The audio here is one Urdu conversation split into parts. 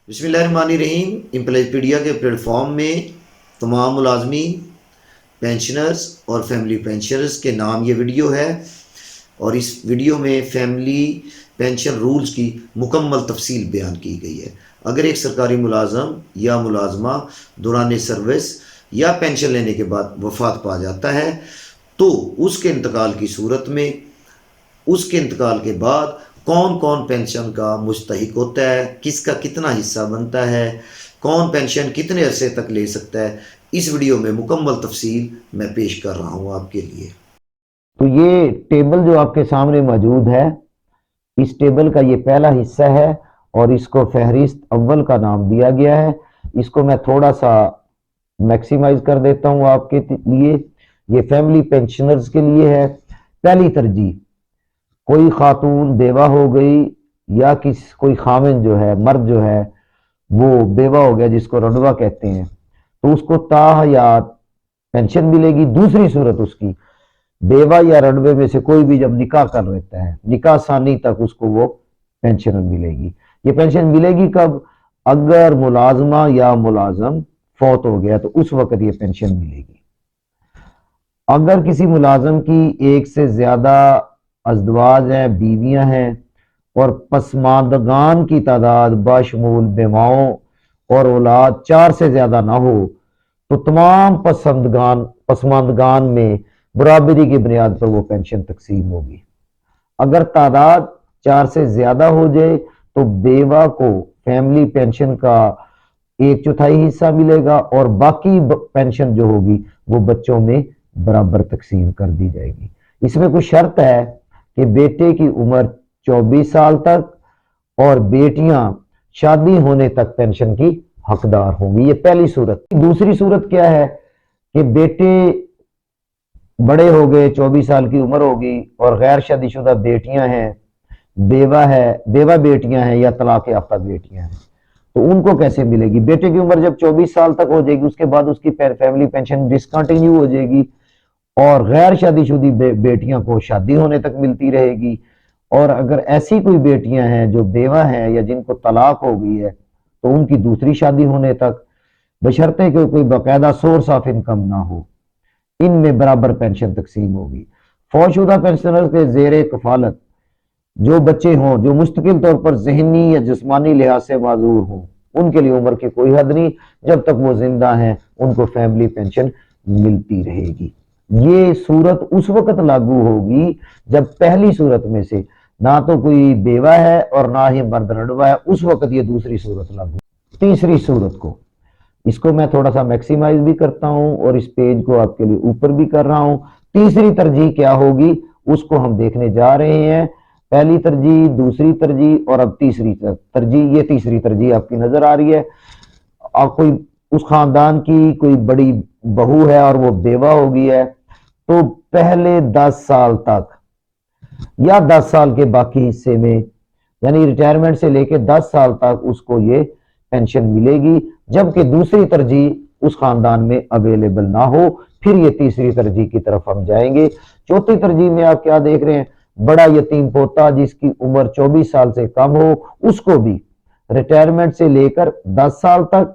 بسم اللہ الرحمن الرحیم۔ امپلائز پیڈیا کے پلیٹ فارم میں تمام ملازمین، پینشنرز اور فیملی پینشنرز کے نام یہ ویڈیو ہے، اور اس ویڈیو میں فیملی پینشن رولز کی مکمل تفصیل بیان کی گئی ہے۔ اگر ایک سرکاری ملازم یا ملازمہ دوران سروس یا پینشن لینے کے بعد وفات پا جاتا ہے تو اس کے انتقال کی صورت میں اس کے انتقال کے بعد کون کون پینشن کا مستحق ہوتا ہے، کس کا کتنا حصہ بنتا ہے، کون پینشن کتنے عرصے تک لے سکتا ہے، اس ویڈیو میں مکمل تفصیل میں پیش کر رہا ہوں آپ کے لیے۔ تو یہ ٹیبل جو آپ کے سامنے موجود ہے، اس ٹیبل کا یہ پہلا حصہ ہے اور اس کو فہرست اول کا نام دیا گیا ہے۔ اس کو میں تھوڑا سا میکسیمائز کر دیتا ہوں آپ کے لیے۔ یہ فیملی پینشنرز کے لیے ہے۔ پہلی ترجیح، کوئی خاتون بیوہ ہو گئی یا کوئی خامن جو ہے، مرد جو ہے وہ بیوہ ہو گیا جس کو رڈوا کہتے ہیں، تو اس کو تا حیات پینشن ملے گی۔ دوسری صورت، اس کی بیوہ یا رڈوے میں سے کوئی بھی جب نکاح کر لیتا ہے، نکاح ثانی تک اس کو وہ پینشن ملے گی۔ یہ پینشن ملے گی کب؟ اگر ملازمہ یا ملازم فوت ہو گیا تو اس وقت یہ پینشن ملے گی۔ اگر کسی ملازم کی ایک سے زیادہ ازدواج ہیں، بیویاں ہیں، اور پسماندگان کی تعداد بشمول بیواؤں اور اولاد 4 سے زیادہ نہ ہو تو تمام پسماندگان میں برابری کی بنیاد پر وہ پینشن تقسیم ہوگی۔ اگر تعداد 4 سے زیادہ ہو جائے تو بیوہ کو فیملی پینشن کا 1/4 حصہ ملے گا اور باقی پینشن جو ہوگی وہ بچوں میں برابر تقسیم کر دی جائے گی۔ اس میں کوئی شرط ہے کہ بیٹے کی عمر 24 سال تک اور بیٹیاں شادی ہونے تک پینشن کی حقدار ہوں گی۔ یہ پہلی صورت۔ دوسری صورت کیا ہے کہ بیٹے بڑے ہو گئے، 24 سال کی عمر ہوگی اور غیر شادی شدہ بیٹیاں ہیں، بیوہ بیٹیاں ہیں یا طلاق یافتہ بیٹیاں ہیں، تو ان کو کیسے ملے گی؟ بیٹے کی عمر جب 24 سال تک ہو جائے گی، اس کے بعد اس کی فیملی پینشن ڈسکنٹینیو ہو جائے گی اور غیر شادی شدی بیٹیاں کو شادی ہونے تک ملتی رہے گی۔ اور اگر ایسی کوئی بیٹیاں ہیں جو بیوہ ہیں یا جن کو طلاق ہو گئی ہے تو ان کی دوسری شادی ہونے تک، بشرطے کہ کوئی باقاعدہ سورس آف انکم نہ ہو، ان میں برابر پینشن تقسیم ہوگی۔ فوت شدہ پینشنرز کے زیر کفالت جو بچے ہوں جو مستقل طور پر ذہنی یا جسمانی لحاظ سے معذور ہوں، ان کے لیے عمر کی کوئی حد نہیں، جب تک وہ زندہ ہیں ان کو فیملی پینشن ملتی رہے گی۔ یہ صورت اس وقت لاگو ہوگی جب پہلی صورت میں سے نہ تو کوئی بیوہ ہے اور نہ ہی مرد رڈوا ہے، اس وقت یہ دوسری صورت لاگو۔ تیسری صورت کو، اس کو میں تھوڑا سا میکسیمائز بھی کرتا ہوں اور اس پیج کو آپ کے لیے اوپر بھی کر رہا ہوں۔ تیسری ترجیح کیا ہوگی اس کو ہم دیکھنے جا رہے ہیں۔ پہلی ترجیح، دوسری ترجیح اور اب تیسری ترجیح۔ یہ تیسری ترجیح آپ کی نظر آ رہی ہے۔ اور کوئی اس خاندان کی کوئی بڑی بہو ہے اور وہ بیوہ ہو گئی ہے تو پہلے 10 سال تک یا 10 سال کے باقی حصے میں، یعنی ریٹائرمنٹ سے لے کے 10 سال تک اس کو یہ پینشن ملے گی، جبکہ دوسری ترجیح اس خاندان میں اویلیبل نہ ہو۔ پھر یہ تیسری ترجیح کی طرف ہم جائیں گے۔ چوتھی ترجیح میں آپ کیا دیکھ رہے ہیں؟ بڑا یتیم پوتا جس کی عمر 24 سال سے کم ہو، اس کو بھی ریٹائرمنٹ سے لے کر 10 سال تک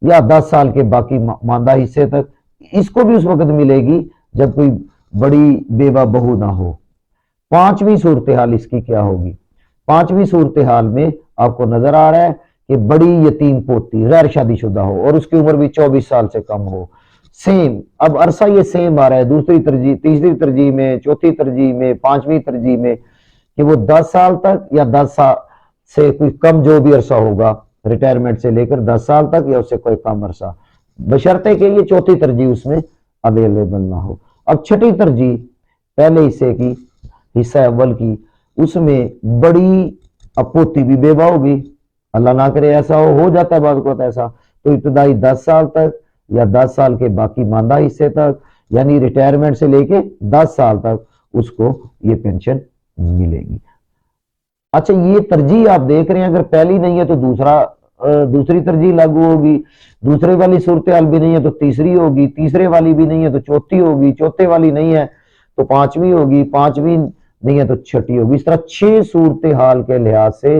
یا 10 سال کے باقی ماندہ حصے تک، اس کو بھی اس وقت ملے گی جب کوئی بڑی بیوہ بہو نہ ہو۔ پانچویں صورتحال اس کی کیا ہوگی؟ پانچویں صورتحال میں آپ کو نظر آ رہا ہے کہ بڑی یتیم پوتی غیر شادی شدہ ہو اور اس کی عمر بھی 24 سال سے کم ہو۔ سیم، اب عرصہ یہ سیم آ رہا ہے دوسری ترجیح، تیسری ترجیح میں، چوتھی ترجیح میں، پانچویں ترجیح میں، کہ وہ 10 سال تک یا 10 سال سے کوئی کم جو بھی عرصہ ہوگا، ریٹائرمنٹ سے لے کر 10 سال تک یا اس سے کوئی کم عرصہ، بشرطے کہ یہ چوتھی ترجیح اس میں اویلیبل نہ ہو۔ اب چھٹی ترجیح، پہلے حصے کی، حصہ اول کی، اس میں بڑی اپوتی بھی بیوہ ہوگی، اللہ نہ کرے ایسا ہو جاتا ہے بعض اوقات ایسا، تو ابتدائی 10 سال تک یا 10 سال کے باقی ماندہ حصے تک، یعنی ریٹائرمنٹ سے لے کے 10 سال تک اس کو یہ پینشن ملے گی۔ اچھا، یہ ترجیح آپ دیکھ رہے ہیں، اگر پہلی نہیں ہے تو دوسری ترجیح لاگو ہوگی، دوسرے والی صورتحال بھی نہیں ہے تو تیسری ہوگی، تیسرے والی بھی نہیں ہے تو چوتھی ہوگی، چوتھے والی نہیں ہے تو پانچویں ہوگی، پانچویں نہیں ہے تو چھٹی ہوگی۔ اس طرح 6 صورتحال کے لحاظ سے